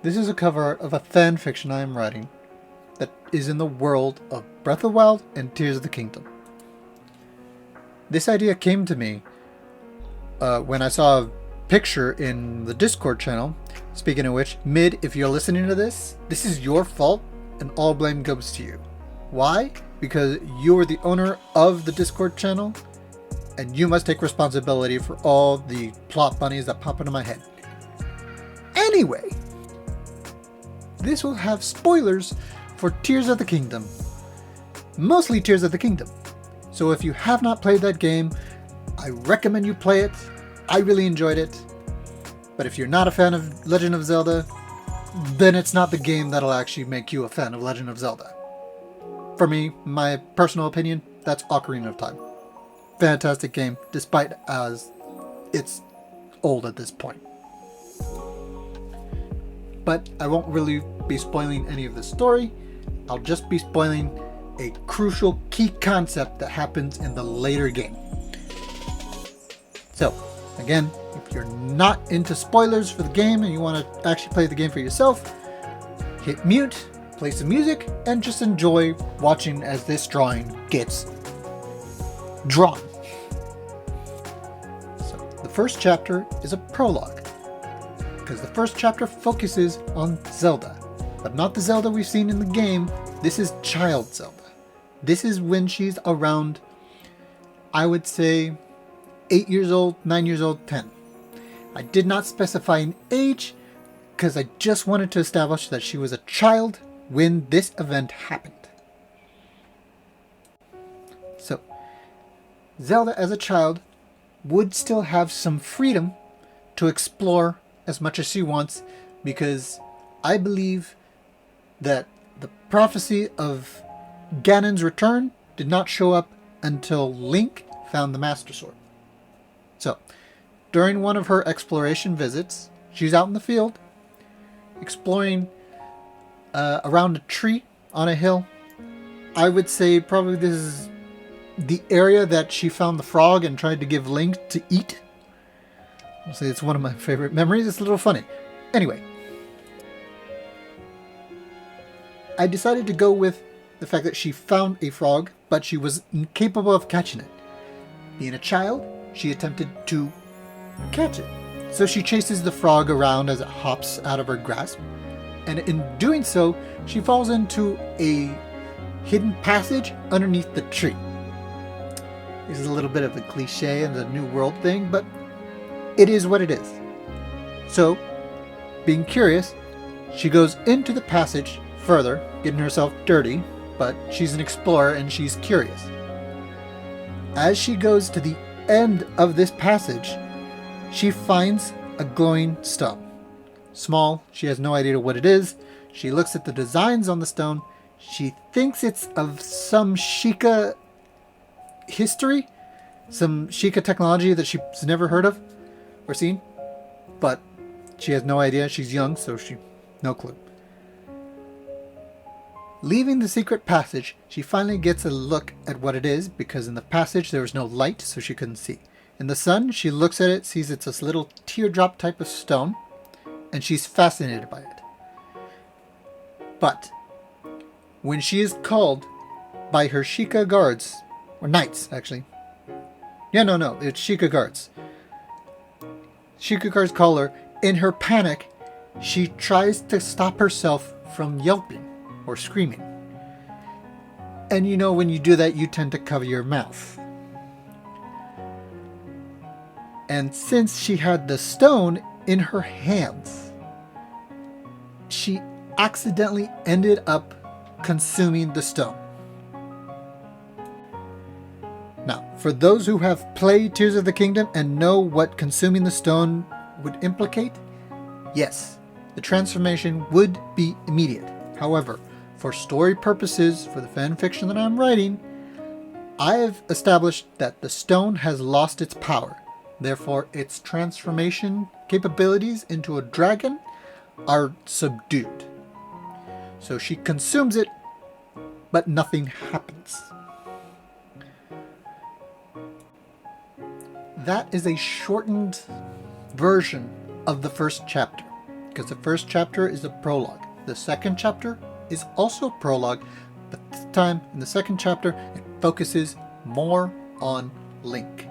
This is a cover art of a fan fiction I am writing that is in the world of Breath of the Wild and Tears of the Kingdom. This idea came to me when I saw a picture in the Discord channel. Speaking of which, Mid, if you're listening to this is your fault and all blame goes to you. Why? Because you are the owner of the Discord channel and you must take responsibility for all the plot bunnies that pop into my head. Anyway, this will have spoilers for Tears of the Kingdom. Mostly Tears of the Kingdom. So if you have not played that game, I recommend you play it. I really enjoyed it. But if you're not a fan of Legend of Zelda, then it's not the game that'll actually make you a fan of Legend of Zelda. For me, my personal opinion, that's Ocarina of Time. Fantastic game, despite as it's old at this point. But I won't really be spoiling any of the story. I'll just be spoiling a crucial key concept that happens in the later game. So, again, if you're not into spoilers for the game and you want to actually play the game for yourself, hit mute, play some music, and just enjoy watching as this drawing gets drawn. So, the first chapter is a prologue, because the first chapter focuses on Zelda, but not the Zelda we've seen in the game. This is child Zelda. This is when she's around, I would say, 8 years old, 9 years old, 10. I did not specify an age because I just wanted to establish that she was a child when this event happened. So, Zelda as a child would still have some freedom to explore as much as she wants, because I believe that the prophecy of Ganon's return did not show up until Link found the Master Sword. So, during one of her exploration visits, she's out in the field, exploring around a tree on a hill. I would say probably this is the area that she found the frog and tried to give Link to eat. I'll say it's one of my favorite memories. It's a little funny. Anyway, I decided to go with the fact that she found a frog, but she was incapable of catching it. Being a child, she attempted to catch it. So she chases the frog around as it hops out of her grasp, and in doing so, she falls into a hidden passage underneath the tree. This is a little bit of a cliche and a New World thing, but it is what it is. So, being curious, she goes into the passage further, getting herself dirty, but she's an explorer and she's curious. As she goes to the end of this passage, she finds a glowing stone. Small, she has no idea what it is. She looks at the designs on the stone. She thinks it's of some Sheikah history, some Sheikah technology that she's never heard of or seen, but she has no idea. She's young, so no clue. Leaving the secret passage, she finally gets a look at what it is, because in the passage there was no light, so she couldn't see. In the sun, she looks at it, sees it's this little teardrop type of stone, and she's fascinated by it. But when she is called by her Sheikah guards, or knights actually. No, it's Sheikah guards. Sheikah guards call her. In her panic, she tries to stop herself from yelping or screaming. And you know, when you do that, you tend to cover your mouth. And since she had the stone in her hands, she accidentally ended up consuming the stone. Now, for those who have played Tears of the Kingdom and know what consuming the stone would implicate, yes, the transformation would be immediate. However, for story purposes, for the fan fiction that I'm writing, I have established that the stone has lost its power. Therefore, its transformation capabilities into a dragon are subdued. So she consumes it, but nothing happens. That is a shortened version of the first chapter, because the first chapter is a prologue. The second chapter is also a prologue, but this time in the second chapter it focuses more on Link.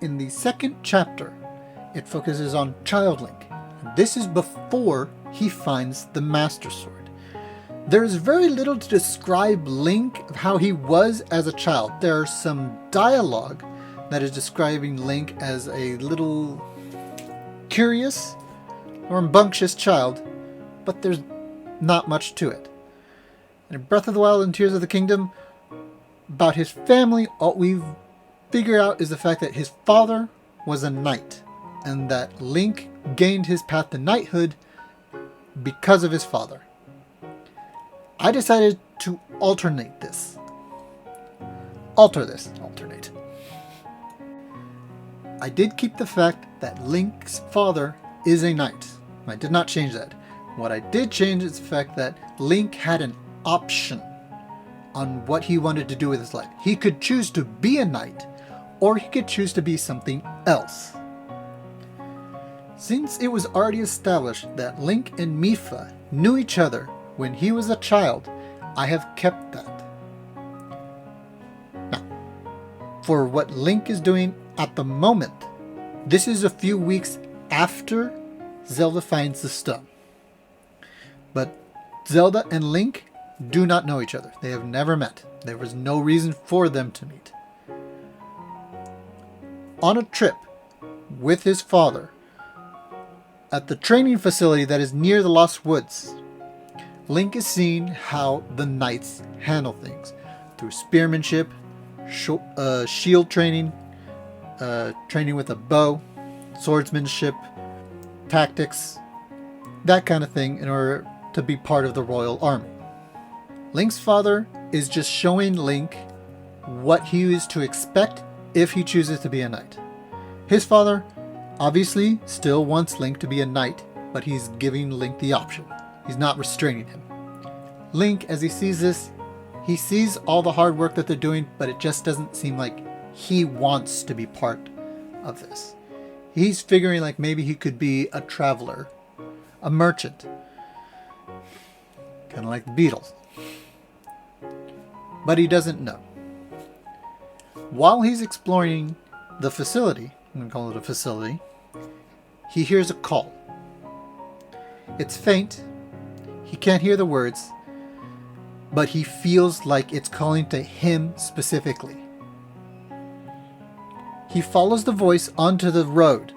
In the second chapter, it focuses on Child Link. This is before he finds the Master Sword. There is very little to describe Link of how he was as a child. There are some dialogue that is describing Link as a little curious or rambunctious child, but there's not much to it. In Breath of the Wild and Tears of the Kingdom, about his family, all we figure out is the fact that his father was a knight, and that Link gained his path to knighthood because of his father. I decided to alternate this. Alternate. I did keep the fact that Link's father is a knight. I did not change that. What I did change is the fact that Link had an option on what he wanted to do with his life. He could choose to be a knight, or he could choose to be something else. Since it was already established that Link and Mipha knew each other when he was a child, I have kept that. Now, for what Link is doing at the moment, this is a few weeks after Zelda finds the stone. But Zelda and Link do not know each other. They have never met. There was no reason for them to meet. On a trip with his father, at the training facility that is near the Lost Woods, Link is seeing how the knights handle things through spearmanship, shield training, training with a bow, swordsmanship, tactics, that kind of thing in order to be part of the royal army. Link's father is just showing Link what he is to expect if he chooses to be a knight. His father obviously still wants Link to be a knight, but he's giving Link the option. He's not restraining him. Link, as he sees this, he sees all the hard work that they're doing, but it just doesn't seem like he wants to be part of this. He's figuring like maybe he could be a traveler, a merchant, kind of like the Beatles. But he doesn't know. While he's exploring the facility, I'm going to call it a facility, he hears a call. It's faint. He can't hear the words, but he feels like it's calling to him specifically. He follows the voice onto the road,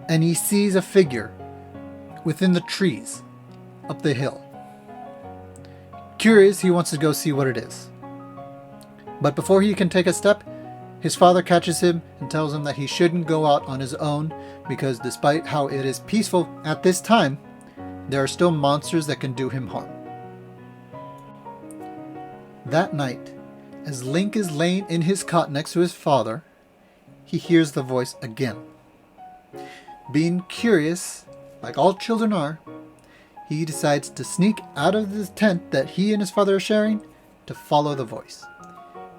and he sees a figure within the trees up the hill. Curious, he wants to go see what it is. But before he can take a step, his father catches him and tells him that he shouldn't go out on his own because despite how it is peaceful at this time, there are still monsters that can do him harm. That night, as Link is laying in his cot next to his father, he hears the voice again. Being curious, like all children are, he decides to sneak out of the tent that he and his father are sharing to follow the voice.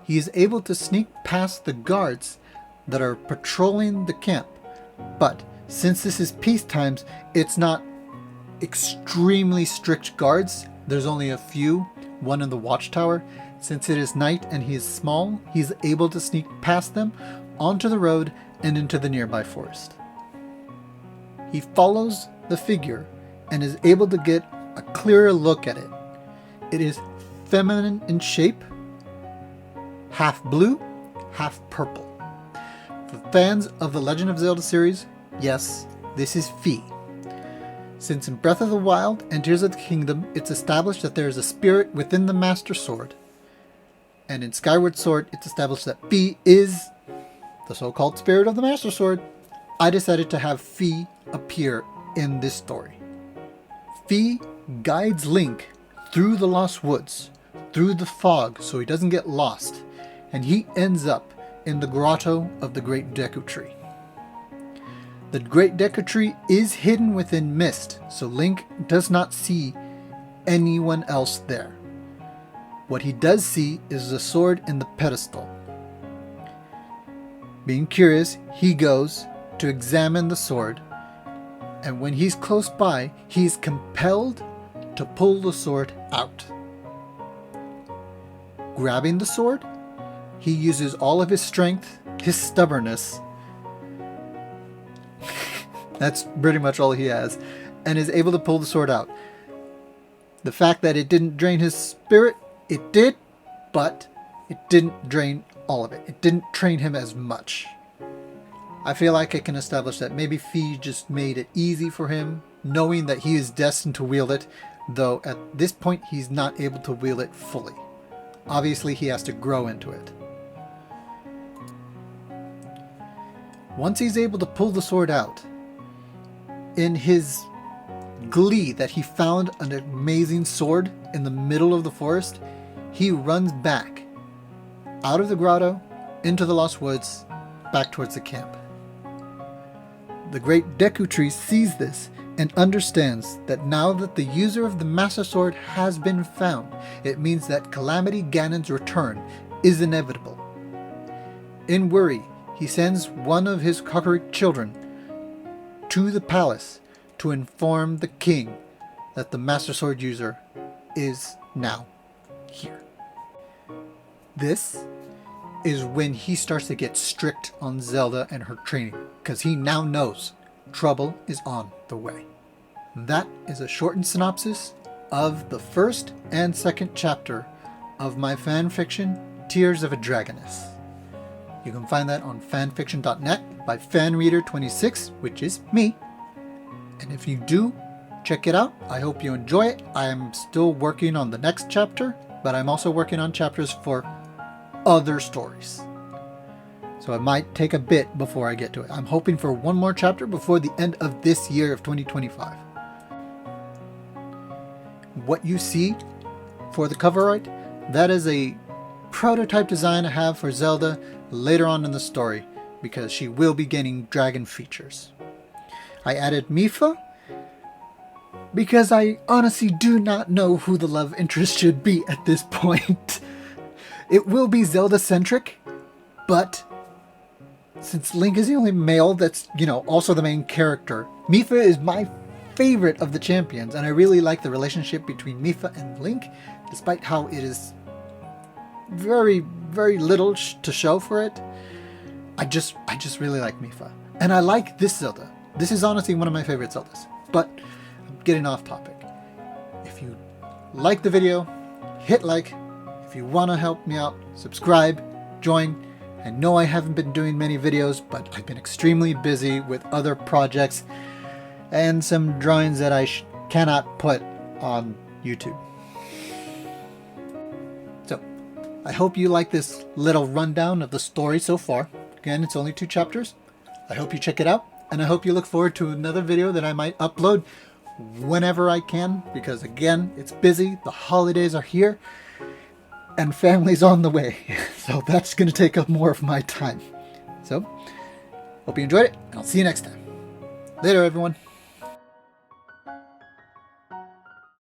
He is able to sneak past the guards that are patrolling the camp, but since this is peace times, it's not extremely strict guards. There's only a few, one in the watchtower. Since it is night and he is small, he's able to sneak past them onto the road and into the nearby forest. He follows the figure and is able to get a clearer look at it. It is feminine in shape, half blue, half purple. For fans of the Legend of Zelda series, yes, this is Fi. Since in Breath of the Wild and Tears of the Kingdom, it's established that there is a spirit within the Master Sword, and in Skyward Sword, it's established that Fi is the so-called spirit of the Master Sword, I decided to have Fi appear in this story. Fi guides Link through the Lost Woods, through the fog so he doesn't get lost, and he ends up in the grotto of the Great Deku Tree. The Great Deku Tree is hidden within mist, so Link does not see anyone else there. What he does see is the sword in the pedestal. Being curious, he goes to examine the sword and when he's close by, he's compelled to pull the sword out. Grabbing the sword, he uses all of his strength, his stubbornness. That's pretty much all he has, and is able to pull the sword out. The fact that it didn't drain his spirit, it did, but it didn't drain all of it. It didn't train him as much. I feel like I can establish that maybe Fee just made it easy for him, knowing that he is destined to wield it, though at this point he's not able to wield it fully. Obviously he has to grow into it. Once he's able to pull the sword out, in his glee that he found an amazing sword in the middle of the forest, he runs back out of the grotto, into the Lost Woods, back towards the camp. The great Deku Tree sees this and understands that now that the user of the Master Sword has been found, it means that Calamity Ganon's return is inevitable. In worry, he sends one of his Kakarot children to the palace to inform the king that the Master Sword user is now here. This is when he starts to get strict on Zelda and her training, because he now knows trouble is on the way. That is a shortened synopsis of the first and second chapter of my fanfiction, Tears of a Dragoness. You can find that on fanfiction.net by fanreader26, which is me. And if you do, check it out. I hope you enjoy it. I am still working on the next chapter, but I'm also working on chapters for other stories. So it might take a bit before I get to it. I'm hoping for one more chapter before the end of this year of 2025. What you see for the cover art, that is a prototype design I have for Zelda later on in the story, because she will be getting dragon features. I added Mipha because I honestly do not know who the love interest should be at this point. It will be Zelda-centric, but since Link is the only male that's, also the main character, Mipha is my favorite of the champions, and I really like the relationship between Mipha and Link, despite how it is very, very little to show for it. I just really like Mipha. And I like this Zelda. This is honestly one of my favorite Zeldas, but I'm getting off topic. If you like the video, hit like. If you want to help me out, subscribe, join. I know I haven't been doing many videos, but I've been extremely busy with other projects and some drawings that I cannot put on YouTube. So, I hope you like this little rundown of the story so far. Again, it's only 2 chapters. I hope you check it out, and I hope you look forward to another video that I might upload whenever I can, because again, it's busy, the holidays are here, and family's on the way, so that's going to take up more of my time. So, hope you enjoyed it, and I'll see you next time. Later, everyone.